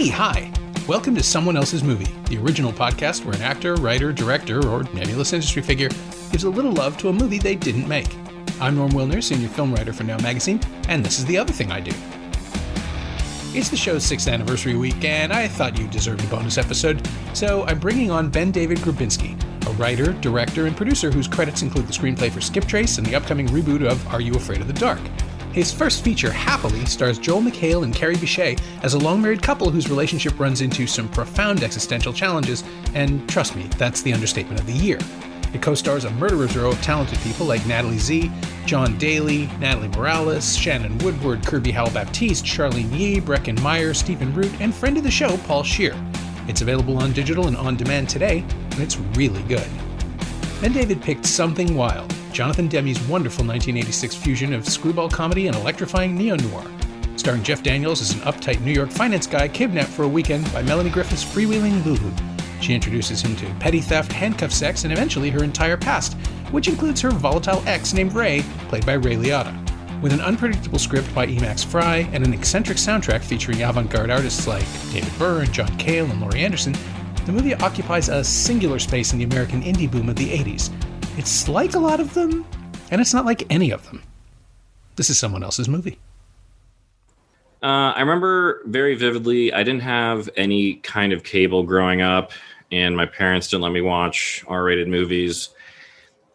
Hey, hi! Welcome to Someone Else's Movie, the original podcast where an actor, writer, director, or nebulous industry figure gives a little love to a movie they didn't make. I'm Norm Wilner, senior film writer for Now Magazine, and this is the other thing I do. It's the show's 6th anniversary week, and I thought you deserved a bonus episode, so I'm bringing on BenDavid Grabinski, a writer, director, and producer whose credits include the screenplay for Skip Trace and the upcoming reboot of Are You Afraid of the Dark? His first feature, Happily, stars Joel McHale and Carrie Bichet as a long-married couple whose relationship runs into some profound existential challenges, and trust me, that's the understatement of the year. It co-stars a murderer's row of talented people like Natalie Z, John Daly, Natalie Morales, Shannon Woodward, Kirby Howell-Baptiste, Charlene Yee, Brecken Meyer, Stephen Root, and friend of the show, Paul Scheer. It's available on digital and on demand today, and it's really good. BenDavid picked Something Wild, Jonathan Demme's wonderful 1986 fusion of screwball comedy and electrifying neo-noir, starring Jeff Daniels as an uptight New York finance guy kidnapped for a weekend by Melanie Griffith's freewheeling Lulu. She introduces him to petty theft, handcuff sex, and eventually her entire past, which includes her volatile ex named Ray, played by Ray Liotta. With an unpredictable script by Emax Fry and an eccentric soundtrack featuring avant-garde artists like David Byrne, John Cale, and Laurie Anderson, the movie occupies a singular space in the American indie boom of the 80s. It's like a lot of them, and it's not like any of them. This is Someone Else's Movie. I remember very vividly, I didn't have any kind of cable growing up, and my parents didn't let me watch R-rated movies.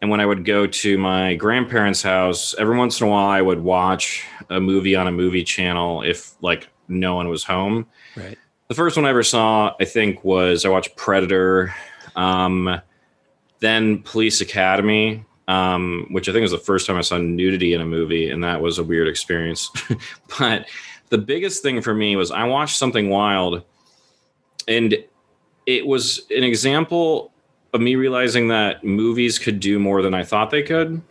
And when I would go to my grandparents' house, every once in a while I would watch a movie on a movie channel if, like, no one was home. Right. The first one I ever saw, I think, was I watched Predator, then Police Academy, which I think was the first time I saw nudity in a movie, and that was a weird experience. But the biggest thing for me was I watched Something Wild, and it was an example of me realizing that movies could do more than I thought they could.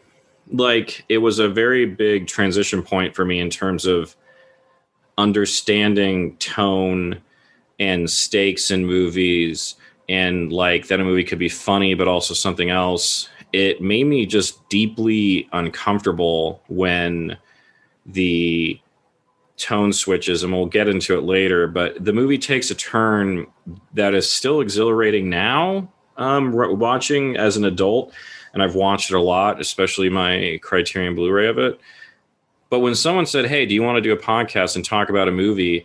Like, it was a very big transition point for me in terms of understanding tone and stakes in movies, and like that a movie could be funny but also something else. It made me just deeply uncomfortable when the tone switches, and we'll get into it later, but the movie takes a turn that is still exhilarating now, watching as an adult, and I've watched it a lot, especially my Criterion Blu-ray of it. But when someone said, hey, do you want to do a podcast and talk about a movie,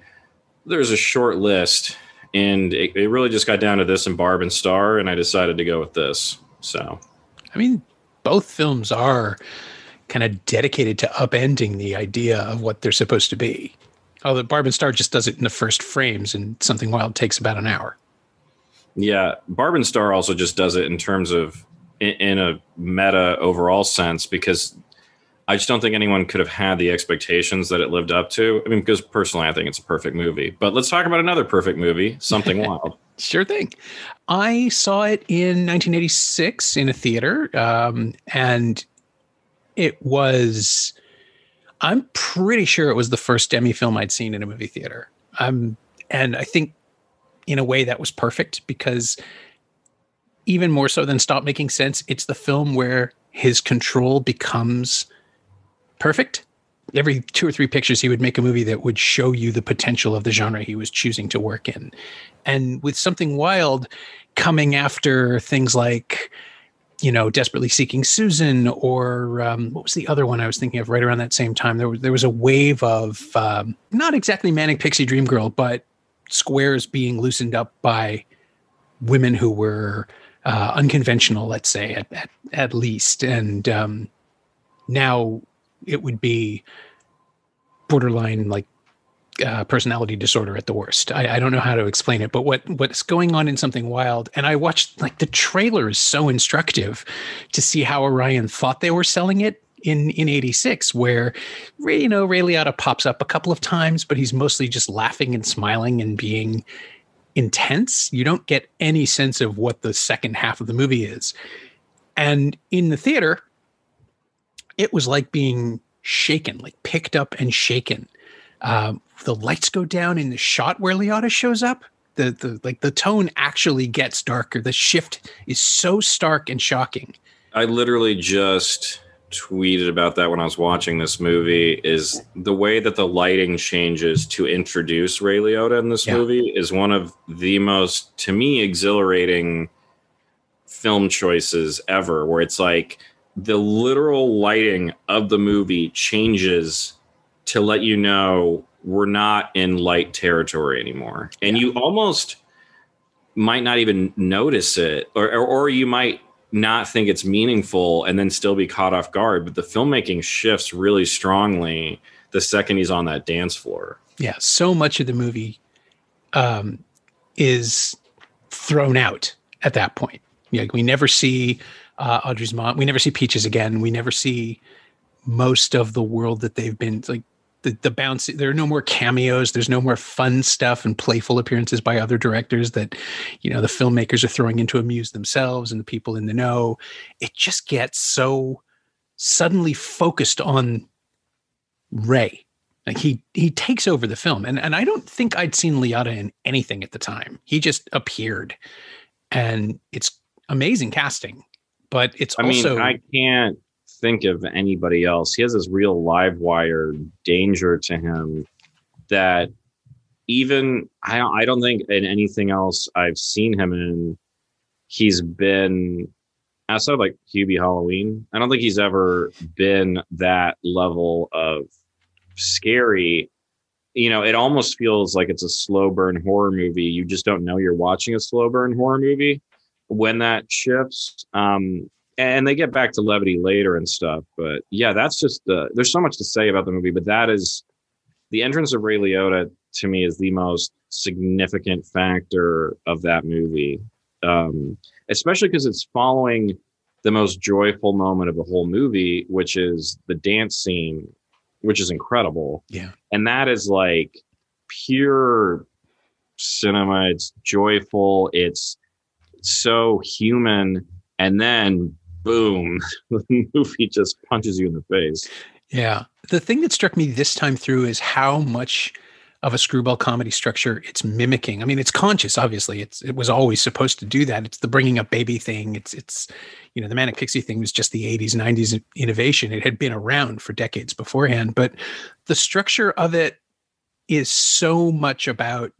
there's a short list, and it really just got down to this and Barb and Star, and I decided to go with this. So, I mean, both films are kind of dedicated to upending the idea of what they're supposed to be. Although Barb and Star just does it in the first frames, and Something Wild takes about an hour. Yeah, Barb and Star also just does it in terms of in a meta overall sense, because I just don't think anyone could have had the expectations that it lived up to. I mean, because personally, I think it's a perfect movie. But let's talk about another perfect movie, Something Wild. Sure thing. I saw it in 1986 in a theater, and it was, I'm pretty sure it was the first Demme film I'd seen in a movie theater. And I think in a way that was perfect, because even more so than Stop Making Sense, it's the film where his control becomes perfect. Every 2 or 3 pictures, he would make a movie that would show you the potential of the genre he was choosing to work in. And with Something Wild coming after things like, you know, Desperately Seeking Susan, or what was the other one I was thinking of right around that same time? There was a wave of not exactly Manic Pixie Dream Girl, but squares being loosened up by women who were unconventional, let's say, at least. And now it would be borderline like personality disorder at the worst. I don't know how to explain it, but what's going on in Something Wild, and I watched, like, the trailer is so instructive to see how Orion thought they were selling it in 86, where, you know, Ray Liotta pops up a couple of times, but he's mostly just laughing and smiling and being intense. You don't get any sense of what the second half of the movie is. And in the theater, it was like being shaken, like picked up and shaken. The lights go down in the shot where Liotta shows up. The tone actually gets darker. The shift is so stark and shocking. I literally just tweeted about that when I was watching this movie, is the way that the lighting changes to introduce Ray Liotta in this movie is one of the most, to me, exhilarating film choices ever, where it's like the literal lighting of the movie changes to let you know we're not in light territory anymore. And you almost might not even notice it, or you might not think it's meaningful and then still be caught off guard. But the filmmaking shifts really strongly the second he's on that dance floor. Yeah, so much of the movie is thrown out at that point. We never see Audrey's mom. We never see Peaches again. We never see most of the world that they've been like. The bounce, there are no more cameos. There's no more fun stuff and playful appearances by other directors that, the filmmakers are throwing in to amuse themselves and the people in the know. It just gets so suddenly focused on Ray. Like he takes over the film. And I don't think I'd seen Liotta in anything at the time. He just appeared, and it's amazing casting, but it's I can't think of anybody else. He has this real live wire danger to him that even I don't think in anything else I've seen him in, he's been, outside of like Hubie Halloween, I don't think he's ever been that level of scary. It almost feels like it's a slow burn horror movie. You just don't know you're watching a slow burn horror movie when that shifts. And they get back to levity later and stuff. But yeah, that's just there's so much to say about the movie, but that is the entrance of Ray Liotta to me is the most significant factor of that movie. Especially because it's following the most joyful moment of the whole movie, which is the dance scene, which is incredible. Yeah. And that is like pure cinema. It's joyful. It's so human. And then boom, the movie just punches you in the face. Yeah. The thing that struck me this time through is how much of a screwball comedy structure it's mimicking. I mean, it's conscious, obviously. It was always supposed to do that. It's the bringing up baby thing. It's the Manic Pixie thing was just the 80s, 90s innovation. It had been around for decades beforehand, but the structure of it is so much about,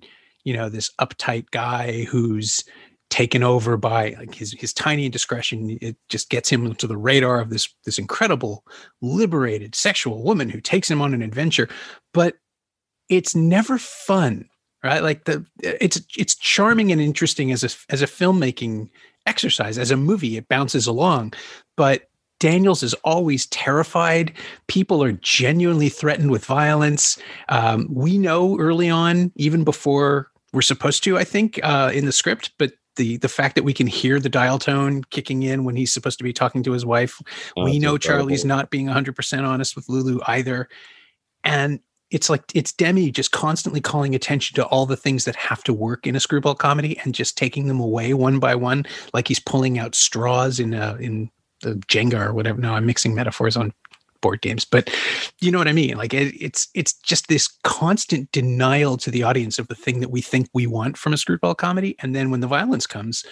this uptight guy who's taken over by like his tiny indiscretion. It just gets him to the radar of this incredible liberated sexual woman who takes him on an adventure, but it's never fun, right? Like it's charming and interesting as a filmmaking exercise. As a movie, it bounces along, but Daniels is always terrified. People are genuinely threatened with violence. We know early on, even before we're supposed to, I think, in the script, but the fact that we can hear the dial tone kicking in when he's supposed to be talking to his wife. We know Charlie's not being 100% honest with Lulu either. And it's like, it's Demme just constantly calling attention to all the things that have to work in a screwball comedy and just taking them away one by one, like he's pulling out straws in the Jenga or whatever. No, I'm mixing metaphors on board games, but you know what I mean? Like it's just this constant denial to the audience of the thing that we think we want from a screwball comedy. And then when the violence comes,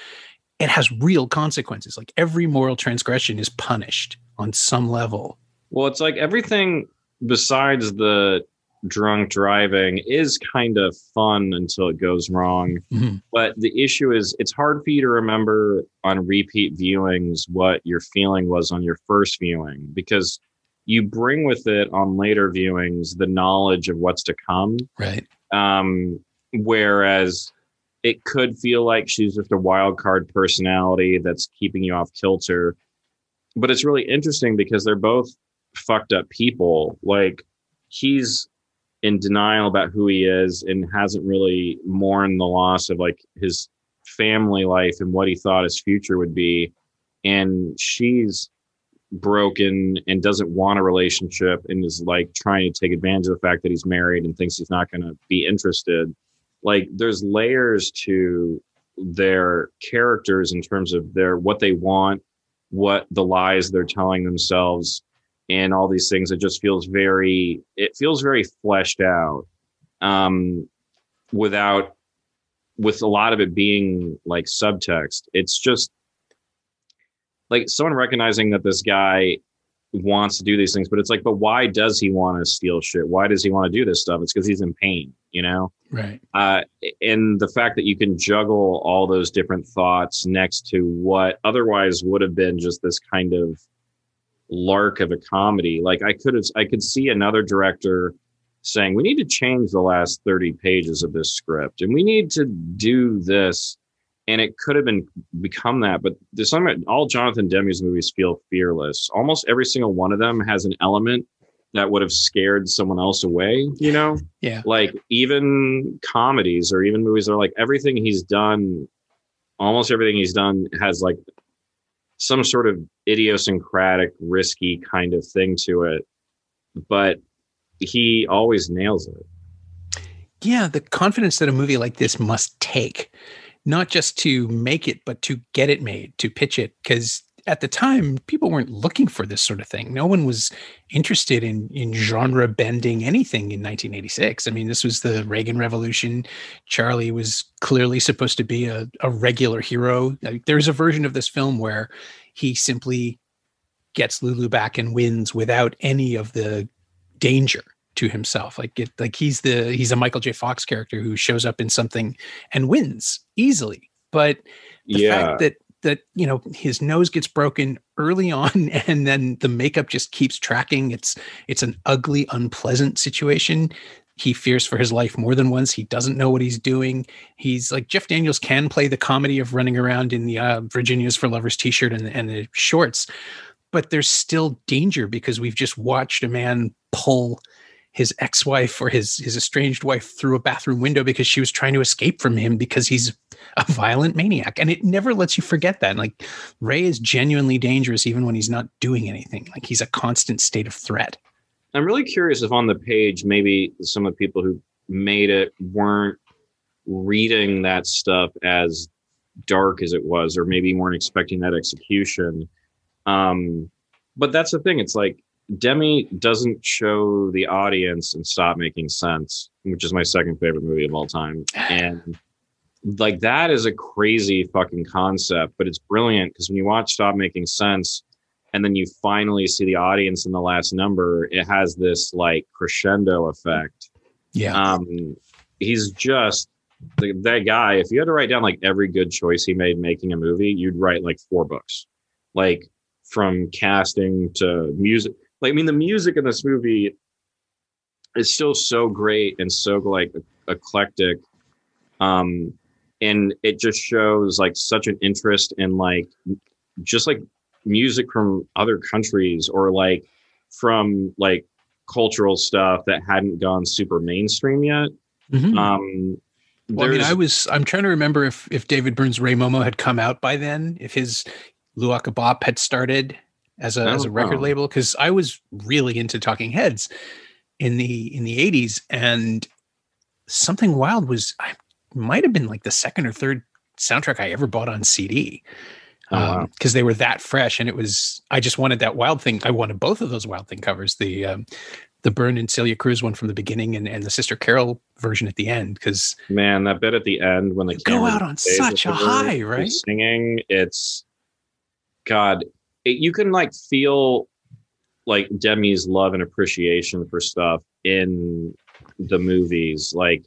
it has real consequences. Like every moral transgression is punished on some level. Well, it's like everything besides the drunk driving is kind of fun until it goes wrong. Mm-hmm. But the issue is it's hard for you to remember on repeat viewings what your feeling was on your first viewing, because you bring with it on later viewings the knowledge of what's to come. Right. Whereas it could feel like she's just a wild card personality that's keeping you off kilter. But it's really interesting because they're both fucked up people. Like he's in denial about who he is and hasn't really mourned the loss of like his family life and what he thought his future would be. And she's broken and doesn't want a relationship and is like trying to take advantage of the fact that he's married and thinks he's not going to be interested. Like there's layers to their characters in terms of what they want, what the lies they're telling themselves, and all these things. It just feels very fleshed out, with a lot of it being like subtext. It's just like someone recognizing that this guy wants to do these things, but it's like, but why does he want to steal shit? Why does he want to do this stuff? It's because he's in pain, you know? Right. And the fact that you can juggle all those different thoughts next to what otherwise would have been just this kind of lark of a comedy. Like I could see another director saying, we need to change the last 30 pages of this script and we need to do this. And it could have become that, but there's something, all Jonathan Demme's movies feel fearless. Almost every single one of them has an element that would have scared someone else away, you know? Yeah. Like even comedies or even movies that are like everything he's done, almost everything he's done has like some sort of idiosyncratic, risky kind of thing to it. But he always nails it. Yeah. The confidence that a movie like this must take, not just to make it, but to get it made, to pitch it. Because at the time, people weren't looking for this sort of thing. No one was interested in genre bending anything in 1986. I mean, this was the Reagan Revolution. Charlie was clearly supposed to be a regular hero. There's a version of this film where he simply gets Lulu back and wins without any of the danger to himself. Like he's a Michael J. Fox character who shows up in something and wins easily. But the fact that you know his nose gets broken early on and then the makeup just keeps tracking, it's an ugly, unpleasant situation. He fears for his life more than once. He doesn't know what he's doing. He's like, Jeff Daniels can play the comedy of running around in the Virginia's for Lovers t-shirt and the shorts, but there's still danger because we've just watched a man pull his ex-wife or his estranged wife through a bathroom window because she was trying to escape from him because he's a violent maniac. And it never lets you forget that. Like Ray is genuinely dangerous even when he's not doing anything. Like he's a constant state of threat. I'm really curious if on the page, maybe some of the people who made it weren't reading that stuff as dark as it was, or maybe weren't expecting that execution. But that's the thing. It's like, Demme doesn't show the audience and Stop Making Sense, which is my second favorite movie of all time. And like that is a crazy fucking concept, but it's brilliant because when you watch Stop Making Sense and then you finally see the audience in the last number, it has this like crescendo effect. Yeah. He's just that guy. If you had to write down like every good choice he made making a movie, you'd write like 4 books, like from casting to music. Like, I mean, the music in this movie is still so great and so like eclectic. And it just shows like such an interest in like, just like music from other countries or like from like cultural stuff that hadn't gone super mainstream yet. Mm-hmm. Well, I mean, I'm trying to remember if David Byrne's Ray Momo had come out by then, if his Luaka Bop had started as a record label, because I was really into Talking Heads in the 80s, and Something Wild might have been like the second or third soundtrack I ever bought on CD, because they were that fresh, and I just wanted that Wild Thing. I wanted both of those Wild Thing covers, the Byrne and Celia Cruz one from the beginning and the Sister Carol version at the end, because man, that bit at the end when they go out on such a high, right? Singing, it's God. You can like feel like Demme's love and appreciation for stuff in the movies. Like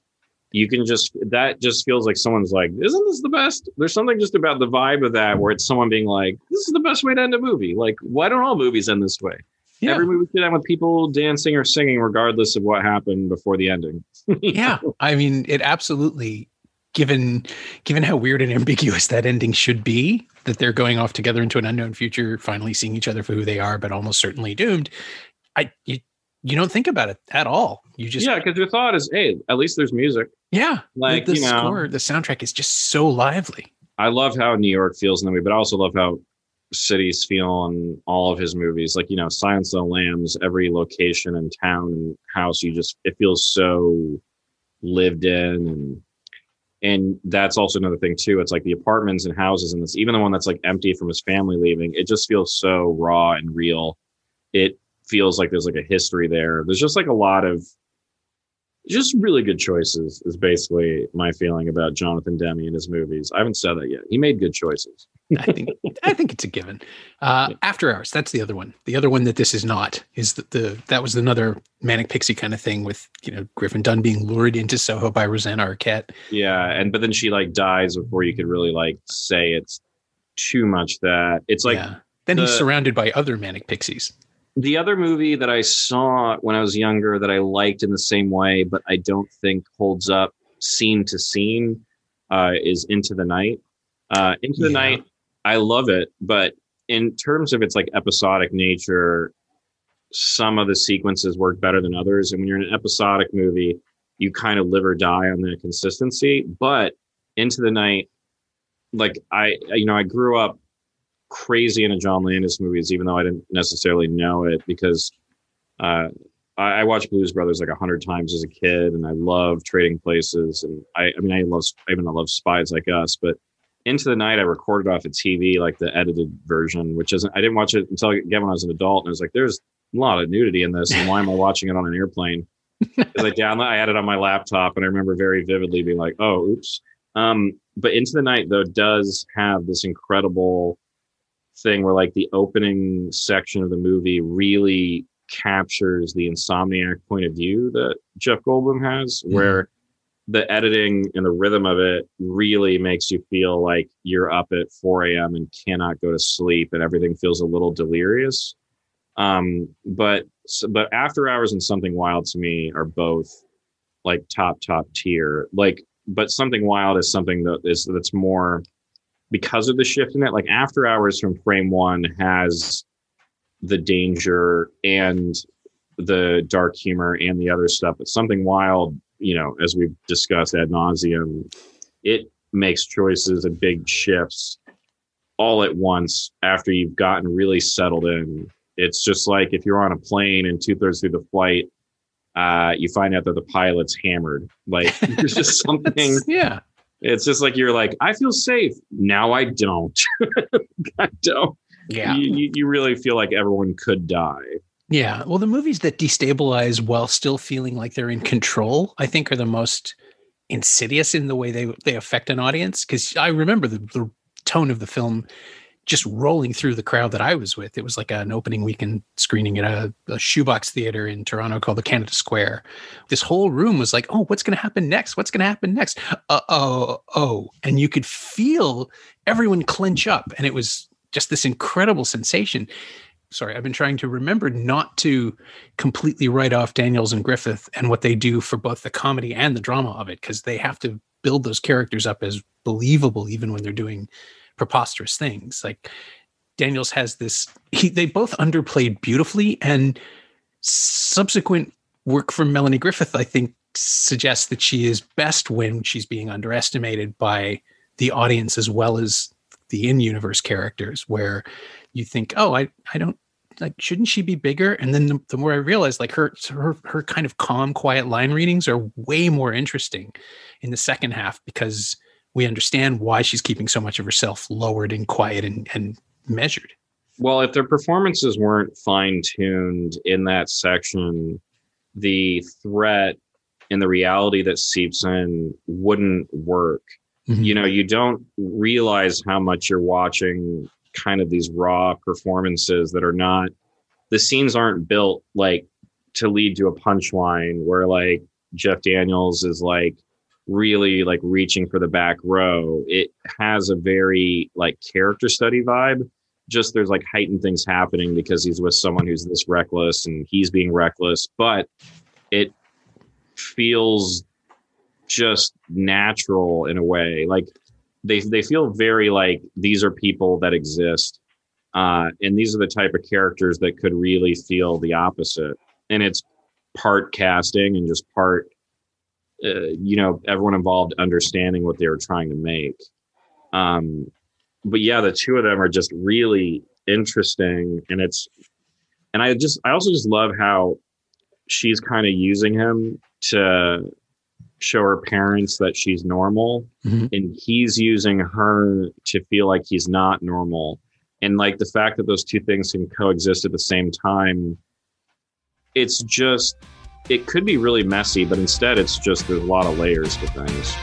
you can that just feels like someone's like, isn't this the best? There's something just about the vibe of that where it's someone being like, this is the best way to end a movie. Like, why don't all movies end this way? Yeah. Every movie should end with people dancing or singing regardless of what happened before the ending. Yeah. I mean, it absolutely, given how weird and ambiguous that ending should be, that they're going off together into an unknown future, finally seeing each other for who they are, but almost certainly doomed. You don't think about it at all. You just, because your thought is, hey, at least there's music. Yeah. Like the score, the soundtrack is just so lively. I love how New York feels in the movie, but I also love how cities feel in all of his movies. Like, Silence of the Lambs, every location and town and house, it feels so lived in. And that's also another thing too. It's like the apartments and houses, and this, even the one that's like empty from his family leaving, it just feels so raw and real. It feels like there's like a history there. There's just like a lot of just really good choices is basically my feeling about Jonathan Demme and his movies. I haven't said that yet. He made good choices. I think it's a given. After Hours, that's the other one. The other one that this is not is that was another manic pixie kind of thing with Griffin Dunn being lured into Soho by Rosanna Arquette. Yeah, but then she like dies before you could really like say it's too much. That it's like then he's surrounded by other manic pixies. The other movie that I saw when I was younger that I liked in the same way, but I don't think holds up scene to scene, is Into the Night. Into the Night, I love it, but in terms of its like episodic nature, some of the sequences work better than others. And when you're in an episodic movie, you kind of live or die on that consistency. But Into the Night, like I grew up crazy into John Landis movies, even though I didn't necessarily know it, because I watched Blues Brothers like 100 times as a kid, and I love Trading Places, and I love Spies Like Us. But Into the Night, I recorded off a TV, like the edited version, which isn't. I didn't watch it until again when I was an adult, and I was like, "There's a lot of nudity in this, and why am I watching it on an airplane?" Because I had it on my laptop, and I remember very vividly being like, "Oh, oops." But Into the Night though does have this incredible thing where like the opening section of the movie really captures the Insomniac point of view that Jeff Goldblum has, where the editing and the rhythm of it really makes you feel like you're up at 4 a.m. and cannot go to sleep, and everything feels a little delirious. But After Hours and Something Wild to me are both like top tier. Like, but Something Wild is something that's more because of the shift in it. Like After Hours from frame one has the danger and the dark humor and the other stuff, but Something Wild, as we've discussed ad nauseum, it makes choices and big shifts all at once after you've gotten really settled in. It's just like if you're on a plane and 2/3 through the flight, you find out that the pilot's hammered. Like there's just something. Yeah. It's just like you're like, I feel safe. Now I don't. I don't. Yeah. You really feel like everyone could die. Yeah. Well, the movies that destabilize while still feeling like they're in control, I think, are the most insidious in the way they affect an audience. Because I remember the tone of the film just rolling through the crowd that I was with. It was like an opening weekend screening at a shoebox theater in Toronto called the Canada Square. This whole room was like, oh, what's going to happen next? What's going to happen next? Oh. And you could feel everyone clench up. And it was just this incredible sensation. Sorry, I've been trying to remember not to completely write off Daniels and Griffith and what they do for both the comedy and the drama of it, because they have to build those characters up as believable even when they're doing preposterous things. Like Daniels has this, they both underplayed beautifully, and subsequent work from Melanie Griffith, I think, suggests that she is best when she's being underestimated by the audience as well as the in-universe characters, where you think, oh, I don't, like, shouldn't she be bigger? And then the more I realized, like, her kind of calm, quiet line readings are way more interesting in the second half, because we understand why she's keeping so much of herself lowered and quiet and measured. Well, if their performances weren't fine-tuned in that section, the threat and the reality that seeps in wouldn't work. Mm-hmm. You don't realize how much you're watching kind of these raw performances that are not, the scenes aren't built like to lead to a punchline where like Jeff Daniels is like really like reaching for the back row. It has a very like character study vibe. Just there's like heightened things happening because he's with someone who's this reckless and he's being reckless, but it feels just natural in a way. Like they feel very like these are people that exist. And these are the type of characters that could really feel the opposite. And it's part casting and just part, everyone involved understanding what they were trying to make. But yeah, the two of them are just really interesting. And I also just love how she's kind of using him to show her parents that she's normal, mm-hmm. and he's using her to feel like he's not normal. And like the fact that those two things can coexist at the same time, it could be really messy, but instead it's just, there's a lot of layers to things.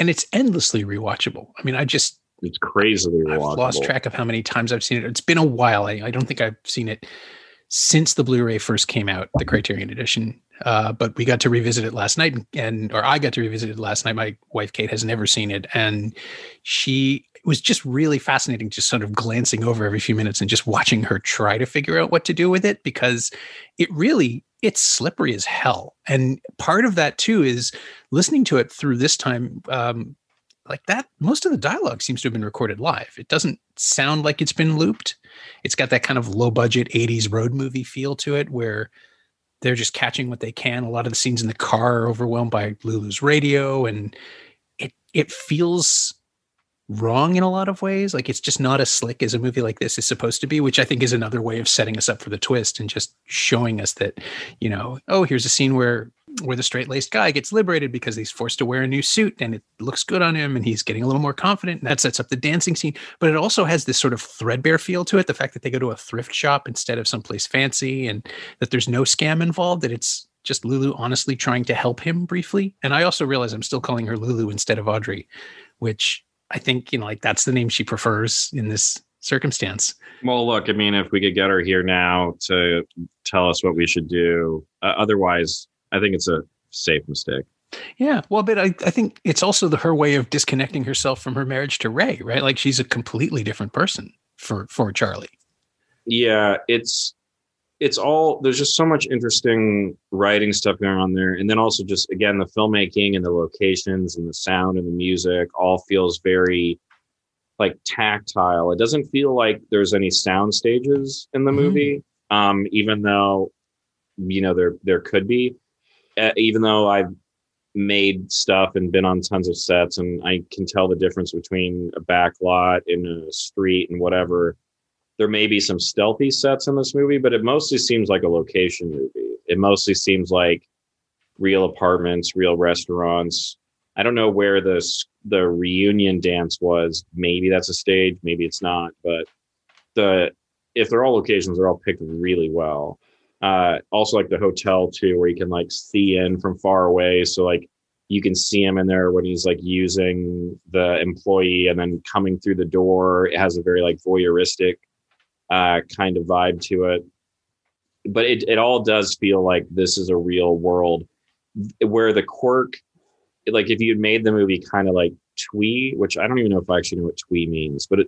and it's endlessly rewatchable. I mean, it's crazily rewatchable. I've lost track of how many times I've seen it. It's been a while. I don't think I've seen it since the Blu-ray first came out, the Criterion edition. But we got to revisit it last night, or I got to revisit it last night. My wife, Kate, has never seen it. And it was just really fascinating, just sort of glancing over every few minutes and just watching her try to figure out what to do with it, because it's slippery as hell. And part of that too is listening to it through this time, like that, most of the dialogue seems to have been recorded live. It doesn't sound like it's been looped. It's got that kind of low budget 80s road movie feel to it, where they're just catching what they can. A lot of the scenes in the car are overwhelmed by Lulu's radio, and it feels wrong in a lot of ways. Like, it's just not as slick as a movie like this is supposed to be, which I think is another way of setting us up for the twist and just showing us that, here's a scene where the straight-laced guy gets liberated because he's forced to wear a new suit and it looks good on him and he's getting a little more confident, and that sets up the dancing scene. But it also has this sort of threadbare feel to it. The fact that they go to a thrift shop instead of someplace fancy, and that there's no scam involved, that it's just Lulu honestly trying to help him briefly. And I also realize I'm still calling her Lulu instead of Audrey, which I think, that's the name she prefers in this circumstance. Well, look, I mean, if we could get her here now to tell us what we should do, otherwise, I think it's a safe mistake. Yeah. Well, but I think it's also her way of disconnecting herself from her marriage to Ray, right? Like, she's a completely different person for Charlie. Yeah. It's all, there's just so much interesting writing stuff going on there. And then also just, again, the filmmaking and the locations and the sound and the music all feels very like tactile. It doesn't feel like there's any sound stages in the movie. Even though, there could be, even though I've made stuff and been on tons of sets, and I can tell the difference between a back lot in a street and whatever. There may be some stealthy sets in this movie, but it mostly seems like a location movie. It mostly seems like real apartments, real restaurants. I don't know where the reunion dance was. Maybe that's a stage, maybe it's not. But if they're all locations, they're all picked really well. Also, like the hotel too, where you can like see in from far away, so like you can see him in there when he's like using the employee and then coming through the door. It has a very like voyeuristic kind of vibe to it, but it all does feel like this is a real world where the quirk, like if you had made the movie kind of like twee, which I don't even know if I actually know what twee means, but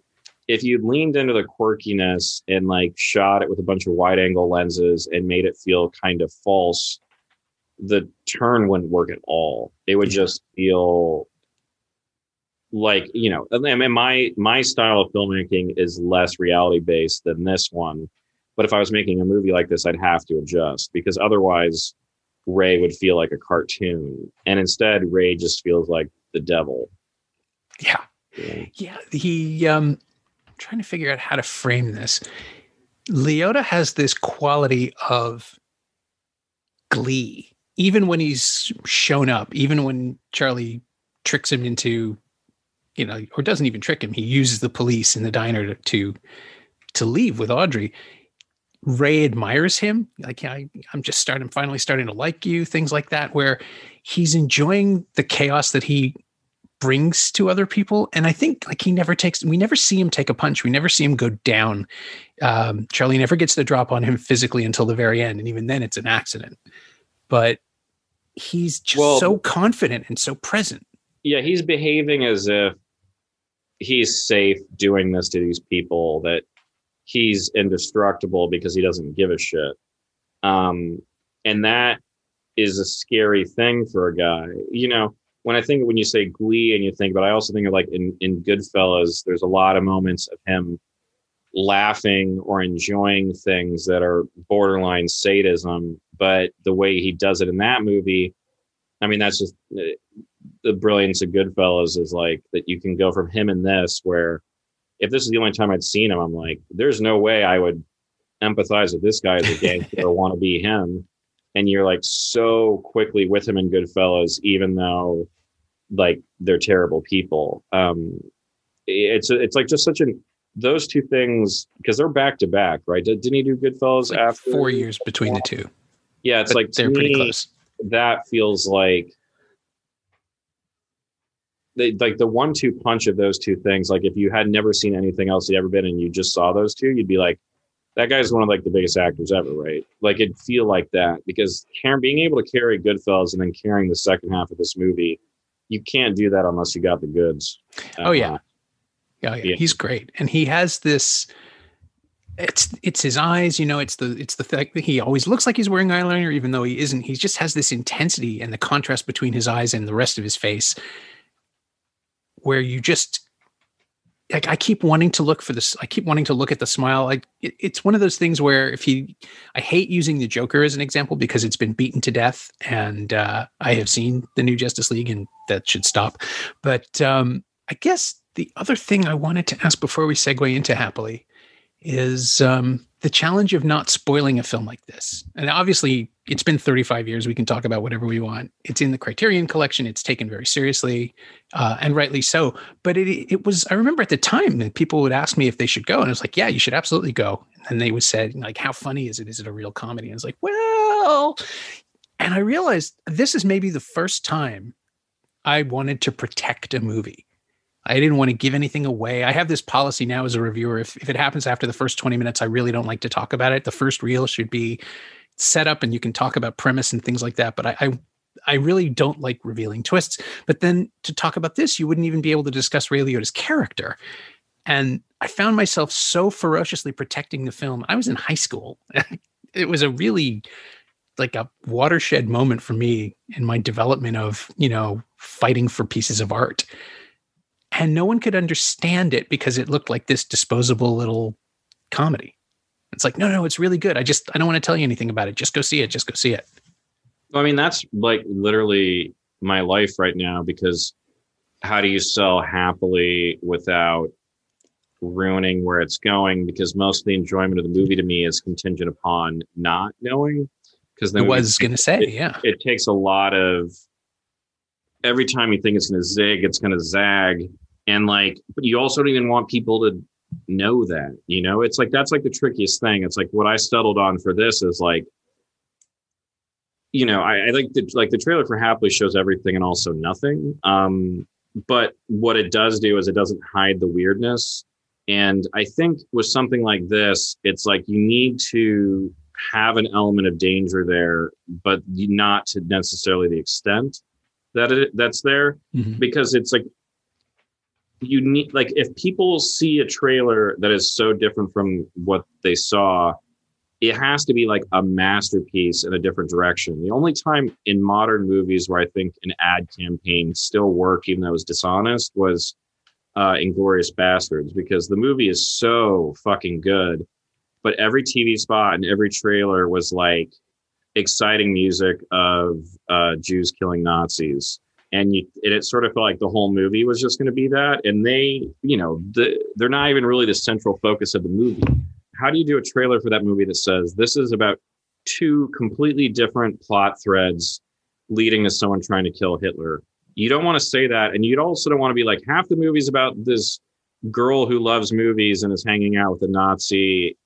if you'd leaned into the quirkiness and like shot it with a bunch of wide angle lenses and made it feel kind of false, the turn wouldn't work at all. It would just feel like, I mean, my style of filmmaking is less reality based than this one. But if I was making a movie like this, I'd have to adjust, because otherwise Ray would feel like a cartoon. And instead, Ray just feels like the devil. Yeah. He, I'm trying to figure out how to frame this. Liotta has this quality of glee, even when he's shown up, even when Charlie tricks him into, or doesn't even trick him. He uses the police in the diner to leave with Audrey. Ray admires him. Like, I'm finally starting to like you, things like that, where he's enjoying the chaos that he brings to other people. And I think like we never see him take a punch. We never see him go down. Charlie never gets the drop on him physically until the very end. And even then it's an accident, but he's just so confident and so present. Yeah. He's behaving as if he's safe doing this to these people, that he's indestructible because he doesn't give a shit. And that is a scary thing for a guy. When you say glee and you think, but I also think of like in Goodfellas, there's a lot of moments of him laughing or enjoying things that are borderline sadism. But the way he does it in that movie, I mean, that's just the brilliance of Goodfellas, is like that you can go from him in this, where if this is the only time I'd seen him, I'm like, there's no way I would empathize with this guy as a gangster or want to be him. And you're like so quickly with him in Goodfellas, even though like they're terrible people. It's like just those two things, because they're back to back, right? Didn't he do Goodfellas like after 4 years between the two? Yeah, it's like they're pretty close. That feels like like the 1-2 punch of those two things. Like if you had never seen anything else you'd ever been and you just saw those two, you'd be like, that guy's one of like the biggest actors ever, right? Like it'd feel like that because being able to carry Goodfellas and then carrying the second half of this movie, you can't do that unless you got the goods. Oh yeah. He's great, and he has this. It's his eyes, it's the fact that he always looks like he's wearing eyeliner, even though he isn't. He just has this intensity and the contrast between his eyes and the rest of his face, where you just like. I keep wanting to look for this. I keep wanting to look at the smile. It's one of those things where I hate using the Joker as an example because it's been beaten to death, and I have seen the new Justice League, and that should stop. But I guess the other thing I wanted to ask before we segue into Happily is the challenge of not spoiling a film like this. And obviously, it's been 35 years. We can talk about whatever we want. It's in the Criterion Collection. It's taken very seriously, and rightly so. But it was, I remember at the time that people would ask me if they should go. And I was like, yeah, you should absolutely go. And they would say, like, how funny is it? Is it a real comedy? And I was like, well, and I realized this is maybe the first time I wanted to protect a movie. I didn't want to give anything away. I have this policy now as a reviewer. If it happens after the first 20 minutes, I really don't like to talk about it. The first reel should be set up and you can talk about premise and things like that. But I really don't like revealing twists. But then to talk about this, you wouldn't even be able to discuss Ray Liotta's character. And I found myself so ferociously protecting the film. I was in high school. It was a really like a watershed moment for me in my development of, fighting for pieces of art. And no one could understand it because it looked like this disposable little comedy. It's like, no, it's really good. I don't want to tell you anything about it. Just go see it. Just go see it. I mean, that's like literally my life right now, because how do you sell Happily without ruining where it's going? Because most of the enjoyment of the movie to me is contingent upon not knowing. Because I was going to say, it takes a lot of, every time you think it's going to zig, it's going to zag. And like, but you also don't even want people to know that, it's like, that's like the trickiest thing. It's like what I settled on for this is like, I think the trailer for Happily shows everything and also nothing. But what it does do is it doesn't hide the weirdness. And I think with something like this, it's like, you need to have an element of danger there, but not to necessarily the extent that's there, because it's like, you need, like, if people see a trailer that is so different from what they saw, it has to be like a masterpiece in a different direction. The only time in modern movies where I think an ad campaign still worked, even though it was dishonest, was Inglourious Bastards, because the movie is so fucking good, but every TV spot and every trailer was like exciting music of Jews killing Nazis. And it sort of felt like the whole movie was just going to be that. And they, they're not even really the central focus of the movie. How do you do a trailer for that movie that says this is about two completely different plot threads leading to someone trying to kill Hitler? You don't want to say that. And you also don't want to be like, half the movie's about this girl who loves movies and is hanging out with a Nazi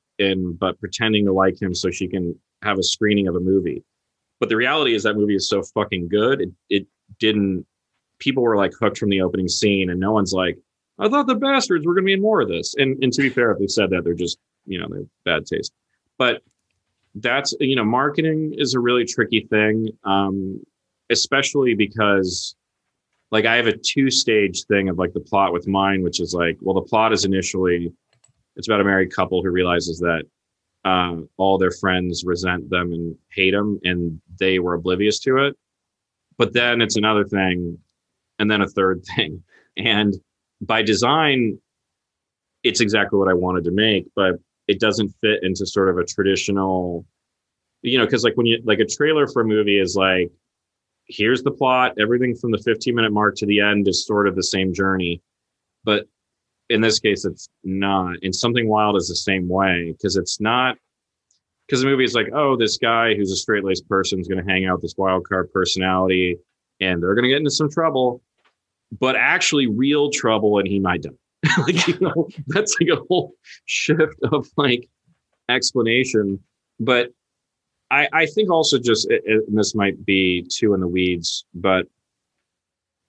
but pretending to like him so she can have a screening of a movie. But the reality is that movie is so fucking good. People were like hooked from the opening scene, and no one's like, I thought the Bastards were going to be in more of this. And to be fair, if they said that, they're just, they have bad taste. But that's, marketing is a really tricky thing, especially because like I have a 2-stage thing of like the plot with mine, which is like, well, the plot is initially, it's about a married couple who realizes that all their friends resent them and hate them, and they were oblivious to it. But then it's another thing, and then a third thing. And by design, it's exactly what I wanted to make, but it doesn't fit into sort of a traditional, because like when you, like a trailer for a movie is like, here's the plot, everything from the 15-minute mark to the end is sort of the same journey. But in this case, it's not. And Something Wild is the same way, because the movie is like, oh, this guy who's a straight-laced person is going to hang out with this wild card personality, and they're going to get into some trouble, but actually real trouble, and he might die. That's like a whole shift of like explanation. But I think also just, and this might be too in the weeds, but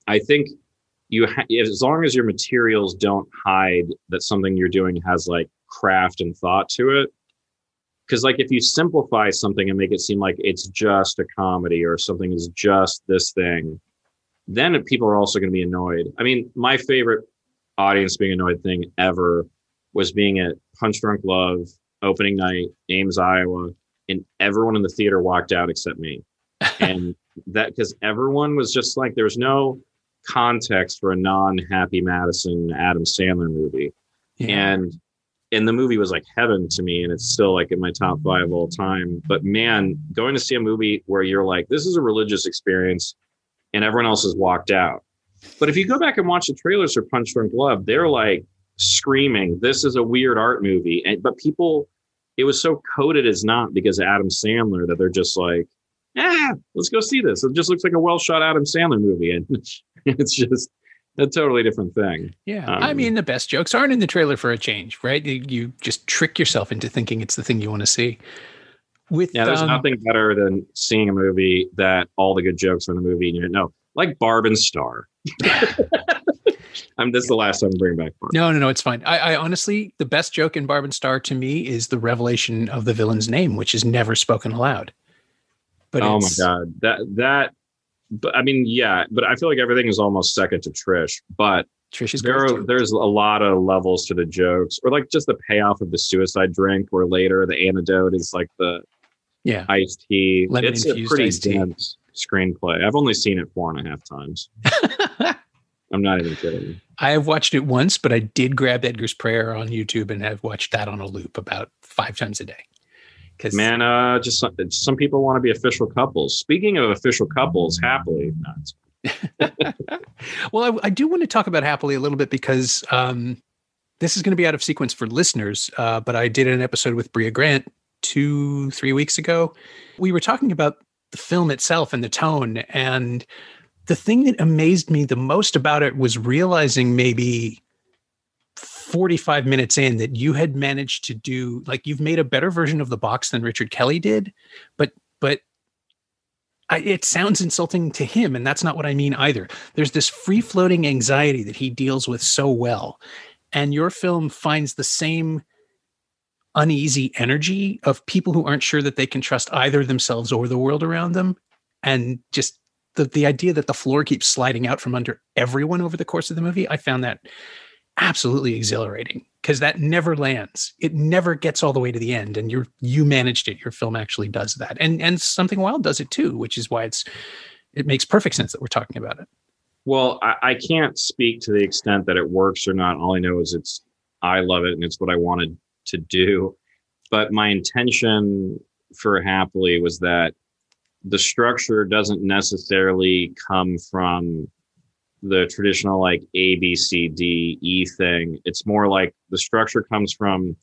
I think as long as your materials don't hide that something you're doing has like craft and thought to it. Because like if you simplify something and make it seem like it's just a comedy or something is just this thing, then people are also going to be annoyed. I mean, my favorite audience being annoyed thing ever was being at Punch Drunk Love opening night, Ames, Iowa, and everyone in the theater walked out except me. And that because everyone was just like, there was no context for a non-Happy Madison Adam Sandler movie. Yeah. And the movie was like heaven to me, and it's still like in my top 5 of all time. But man, going to see a movie where you're like, this is a religious experience and everyone else has walked out. But if you go back and watch the trailers for Punch Drunk Love, they're like screaming, this is a weird art movie. But people, it was so coded as not because of Adam Sandler that they're just like, let's go see this. It just looks like a well-shot Adam Sandler movie. And it's just a totally different thing. Yeah. I mean, the best jokes aren't in the trailer for a change, right? You just trick yourself into thinking it's the thing you want to see. There's nothing better than seeing a movie that all the good jokes are in the movie and you know, like Barb and Star. This is the last time I'm bringing back Barb. No, it's fine. I honestly, the best joke in Barb and Star to me is the revelation of the villain's name, which is never spoken aloud. But oh my God, but I mean, yeah, but I feel like everything is almost second to Trish. But Trish is there's a lot of levels to the jokes, or like just the payoff of the suicide drink, where later the antidote is like the iced tea. It's a pretty dense screenplay. I've only seen it 4.5 times. I'm not even kidding. I have watched it once, but I did grab Edgar's Prayer on YouTube and have watched that on a loop about 5 times a day. Man, just some people want to be official couples. Speaking of official couples, Happily. Well, I do want to talk about Happily a little bit because this is going to be out of sequence for listeners, but I did an episode with Bria Grant 2-3 weeks ago. We were talking about the film itself and the tone, and the thing that amazed me the most about it was realizing maybe 45 minutes in that you had managed to do, like, you've made a better version of The Box than Richard Kelly did, but it sounds insulting to him, and that's not what I mean either. There's this free-floating anxiety that he deals with so well, and your film finds the same uneasy energy of people who aren't sure that they can trust either themselves or the world around them, and just the idea that the floor keeps sliding out from under everyone over the course of the movie. I found that absolutely exhilarating because that never lands. It never gets all the way to the end, and you managed it. Your film actually does that, and Something Wild does it too, which is why it makes perfect sense that we're talking about it. Well, I can't speak to the extent that it works or not. All I know is I love it and it's what I wanted to do. But my intention for Happily was that the structure doesn't necessarily come from the traditional like A, B, C, D, E thing. It's more like the structure comes from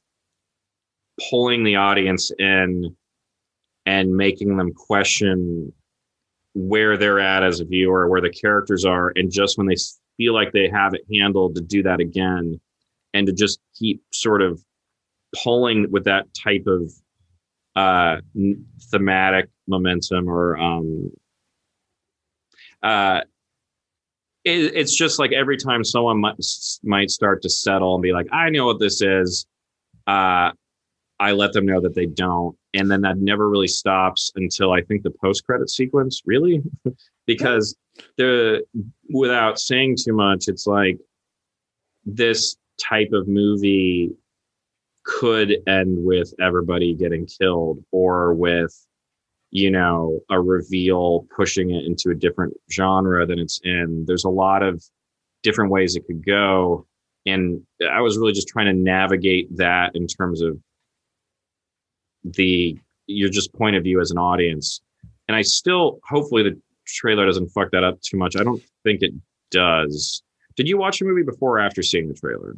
pulling the audience in and making them question where they're at as a viewer, where the characters are. And just when they feel like they have it handled, to do that again and to just keep sort of pulling with that type of thematic momentum or it's just like every time someone might start to settle and be like, I know what this is, I let them know that they don't. And then that never really stops until I think the post-credit sequence, really, because without saying too much, it's like this type of movie could end with everybody getting killed, or with, you know, a reveal pushing it into a different genre than it's in. There's a lot of different ways it could go. And I was really just trying to navigate that in terms of your just point of view as an audience. And I still, hopefully the trailer doesn't fuck that up too much. I don't think it does. Did you watch the movie before or after seeing the trailer?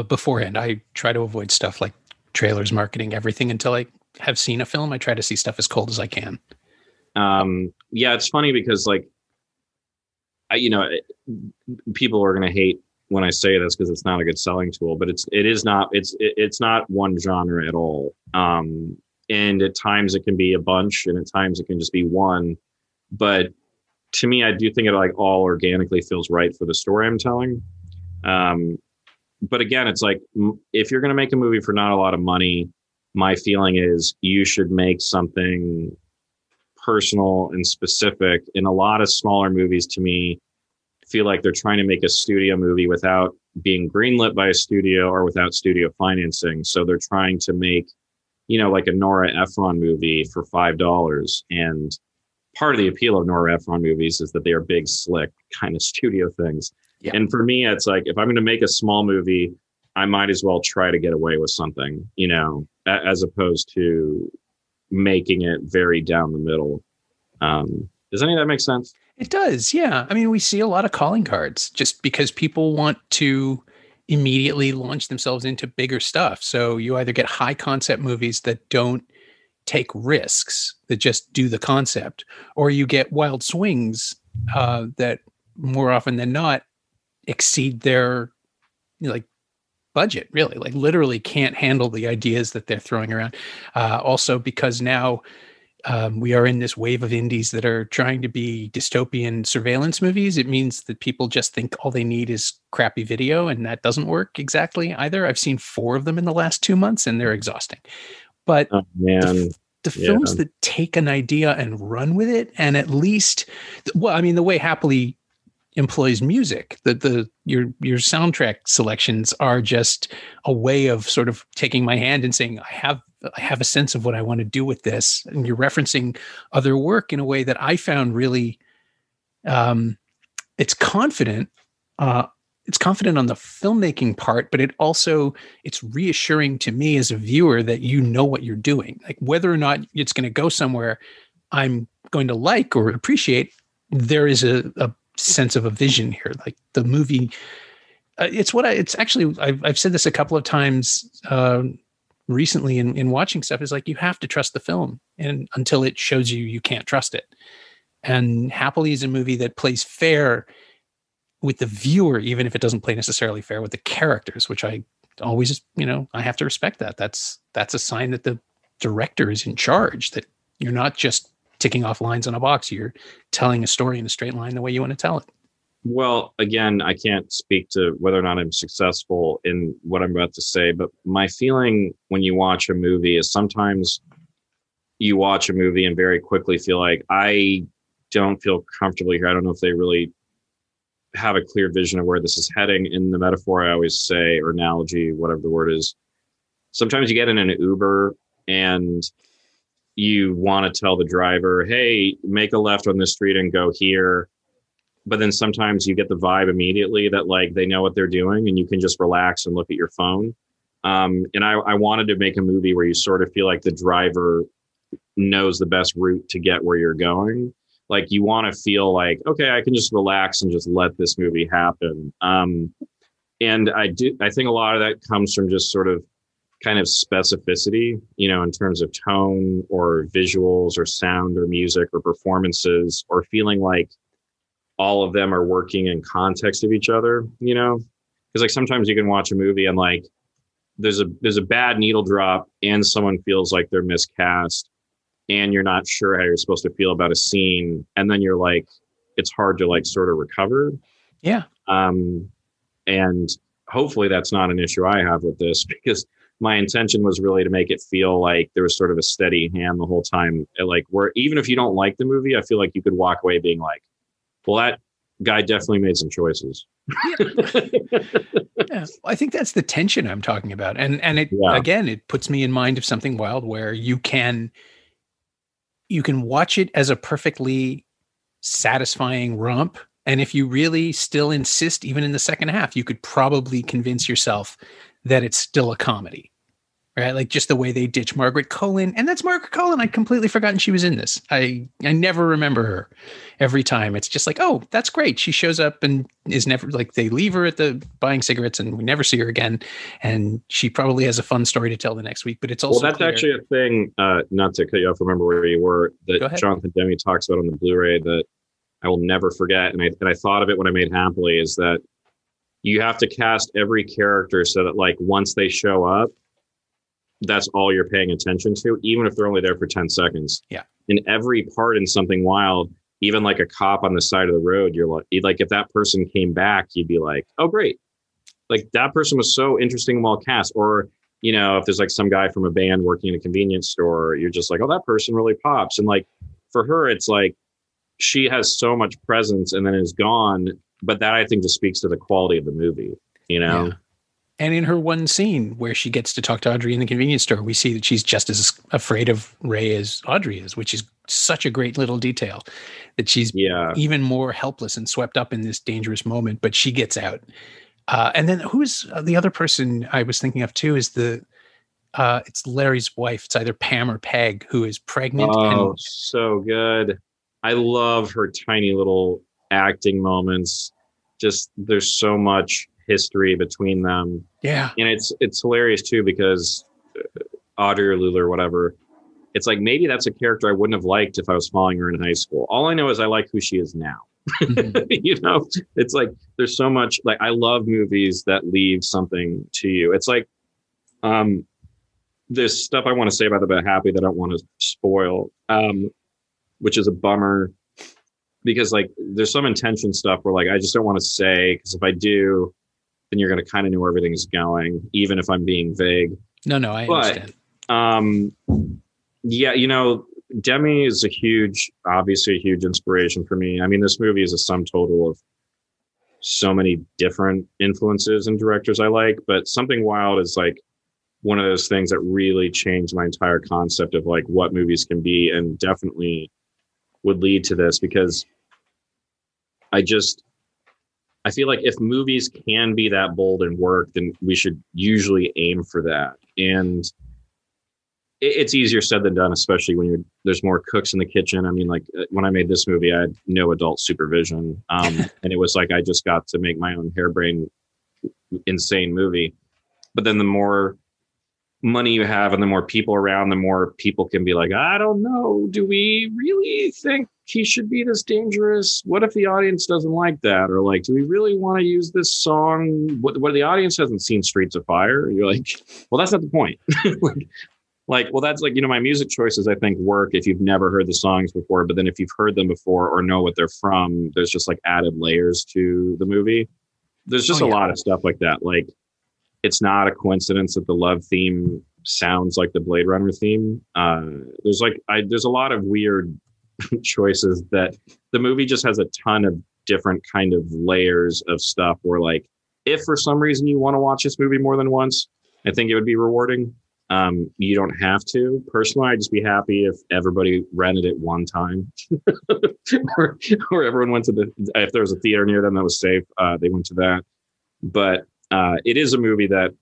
Beforehand. I try to avoid stuff like trailers, marketing, everything until I have seen a film. I try to see stuff as cold as I can. Yeah, it's funny because like, people are going to hate when I say this because it's not a good selling tool, but it's not one genre at all. And at times it can be a bunch and at times it can just be one, but to me, I do think it like all organically feels right for the story I'm telling. But again, it's like, if you're going to make a movie for not a lot of money, my feeling is you should make something personal and specific. And a lot of smaller movies, to me, feel like they're trying to make a studio movie without being greenlit by a studio or without studio financing. So they're trying to make, like a Nora Ephron movie for $5. And part of the appeal of Nora Ephron movies is that they are big, slick kind of studio things. Yeah. And for me, it's like, if I'm going to make a small movie, I might as well try to get away with something, as opposed to making it very down the middle. Does any of that make sense? It does. Yeah. I mean, we see a lot of calling cards just because people want to immediately launch themselves into bigger stuff. So you either get high concept movies that don't take risks, that just do the concept, or you get wild swings that more often than not exceed their budget, really, like literally can't handle the ideas that they're throwing around. Also, because now we are in this wave of indies that are trying to be dystopian surveillance movies. It means that people just think all they need is crappy video, and that doesn't work exactly either. I've seen 4 of them in the last 2 months, and they're exhausting. But the films that take an idea and run with it, and at least, the way Happily employs music, your soundtrack selections are just a way of sort of taking my hand and saying, I have a sense of what I want to do with this. And you're referencing other work in a way that I found really, it's confident on the filmmaking part, but it's reassuring to me as a viewer that you know what you're doing. Like, whether or not it's going to go somewhere I'm going to like or appreciate, there is a sense of a vision here. Like the movie, I've said this a couple of times recently in watching stuff, is like, you have to trust the film, and until it shows you can't trust it. And Happily is a movie that plays fair with the viewer, even if it doesn't play necessarily fair with the characters, which I always, I have to respect that. That's a sign that the director is in charge, that you're not just ticking off lines on a box. You're telling a story in a straight line the way you want to tell it. Well, again, I can't speak to whether or not I'm successful in what I'm about to say, but my feeling when you watch a movie is sometimes you watch a movie and very quickly feel like, I don't feel comfortable here. I don't know if they really have a clear vision of where this is heading. In the metaphor I always say, or analogy, whatever the word is, sometimes you get in an Uber and you want to tell the driver, hey, make a left on this street and go here. But then sometimes you get the vibe immediately that like they know what they're doing and you can just relax and look at your phone. And I wanted to make a movie where you sort of feel like the driver knows the best route to get where you're going. Like, you want to feel like, okay, I can just relax and just let this movie happen. And I think a lot of that comes from just sort of kind of specificity, in terms of tone or visuals or sound or music or performances, or feeling like all of them are working in context of each other, because like sometimes you can watch a movie and like there's a bad needle drop and someone feels like they're miscast and you're not sure how you're supposed to feel about a scene. And then you're like, it's hard to like sort of recover. Yeah. And hopefully that's not an issue I have with this, because my intention was really to make it feel like there was sort of a steady hand the whole time. Like, where even if you don't like the movie, I feel like you could walk away being like, well, that guy definitely made some choices. Yeah. I think that's the tension I'm talking about. And it, again, it puts me in mind of Something Wild, where you can watch it as a perfectly satisfying romp. And if you really still insist, even in the second half, you could probably convince yourself that it's still a comedy, right? Like just the way they ditch Margaret Colin, and that's Margaret Colin. I'd completely forgotten she was in this. I never remember her every time. It's just like, oh, that's great. She shows up and is never, like, they leave her at the buying cigarettes and we never see her again. And she probably has a fun story to tell the next week, but it's also, well, that's actually a thing, not to cut you off, remember where you were, that Jonathan Demme talks about on the Blu-ray that I will never forget. And I thought of it when I made Happily, is that you have to cast every character so that like once they show up, that's all you're paying attention to, even if they're only there for 10 seconds. Yeah. In every part in Something Wild, even like a cop on the side of the road, you're like if that person came back, you'd be like, oh, great. Like that person was so interesting and well cast. Or, you know, if there's like some guy from a band working in a convenience store, you're just like, oh, that person really pops. And like for her, it's like she has so much presence and then is gone. But that I think just speaks to the quality of the movie, you know? Yeah. And in her one scene where she gets to talk to Audrey in the convenience store, we see that she's just as afraid of Ray as Audrey is, which is such a great little detail, that she's even more helpless and swept up in this dangerous moment, but she gets out. And then who's the other person I was thinking of too is it's Larry's wife. It's either Pam or Peg, who is pregnant. Oh, so good. I love her tiny little acting moments. Just there's so much history between them. Yeah. And it's hilarious too, because Audrey or Lula or whatever, it's like, maybe that's a character I wouldn't have liked if I was following her in high school. All I know is I like who she is now. You know, it's like, there's so much, like, I love movies that leave something to you. It's like, there's stuff I want to say about the But Happy that I don't want to spoil, which is a bummer, because like, there's some intention stuff where like, I just don't want to say, because if I do, then you're going to kind of know where everything's going, even if I'm being vague. No, I understand. Yeah, you know, Demme is obviously a huge inspiration for me. I mean, this movie is a sum total of so many different influences and directors I like, but Something Wild is like one of those things that really changed my entire concept of like what movies can be, and definitely would lead to this, because I feel like if movies can be that bold and work, then we should usually aim for that. And it's easier said than done, especially when there's more cooks in the kitchen. I mean, like when I made this movie, I had no adult supervision. And it was like, I just got to make my own harebrained, insane movie. But then the more money you have and the more people around, the more people can be like, I don't know, do we really think he should be this dangerous? What if the audience doesn't like that? Or like, do we really want to use this song? What the audience hasn't seen Streets of Fire? You're like, well, that's not the point. Well, that's like, you know, my music choices, I think, work if you've never heard the songs before, but then if you've heard them before or know what they're from, there's just like added layers to the movie. There's just a lot of stuff like that. Like, it's not a coincidence that the love theme sounds like the Blade Runner theme. There's a lot of weird choices that the movie just has a ton of different kind of layers of stuff where, like, if for some reason you want to watch this movie more than once, I think it would be rewarding. You don't have to. Personally, I'd just be happy if everybody rented it one time, or everyone went to if there was a theater near them that was safe, they went to that. But it is a movie that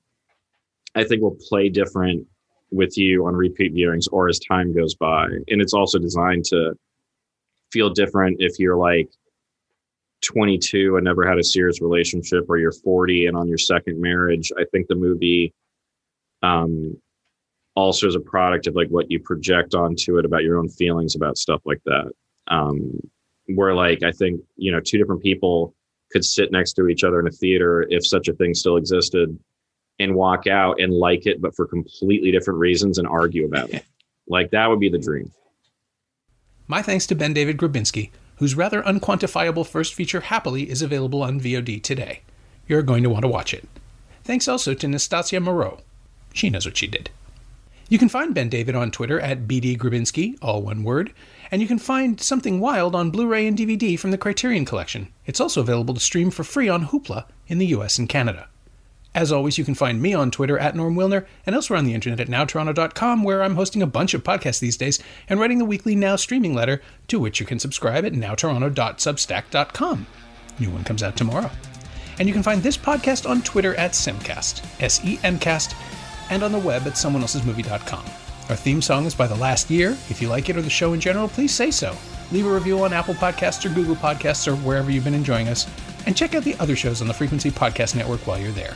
I think will play different with you on repeat viewings or as time goes by. And it's also designed to feel different if you're like 22 and never had a serious relationship, or you're 40 and on your second marriage. I think the movie also is a product of like what you project onto it about your own feelings about stuff like that. Where like, I think, you know, two different people could sit next to each other in a theater, if such a thing still existed, and walk out and like it, but for completely different reasons, and argue about it. Like, that would be the dream. My thanks to BenDavid Grabinski, whose rather unquantifiable first feature, Happily, is available on VOD today. You're going to want to watch it. Thanks also to Nastasia Moreau. She knows what she did. You can find BenDavid on Twitter at BD Grabinski, all one word, and you can find Something Wild on Blu-ray and DVD from the Criterion Collection. It's also available to stream for free on Hoopla in the US and Canada. As always, you can find me on Twitter at Norm Wilner, and elsewhere on the internet at nowtoronto.com, where I'm hosting a bunch of podcasts these days and writing the weekly Now streaming letter, to which you can subscribe at nowtoronto.substack.com. New one comes out tomorrow. And you can find this podcast on Twitter at Semcast, SEMcast, and on the web at someoneelsesmovie.com. Our theme song is by The Last Year. If you like it or the show in general, please say so. Leave a review on Apple Podcasts or Google Podcasts or wherever you've been enjoying us, and check out the other shows on the Frequency Podcast Network while you're there.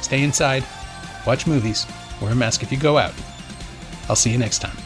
Stay inside, watch movies, wear a mask if you go out. I'll see you next time.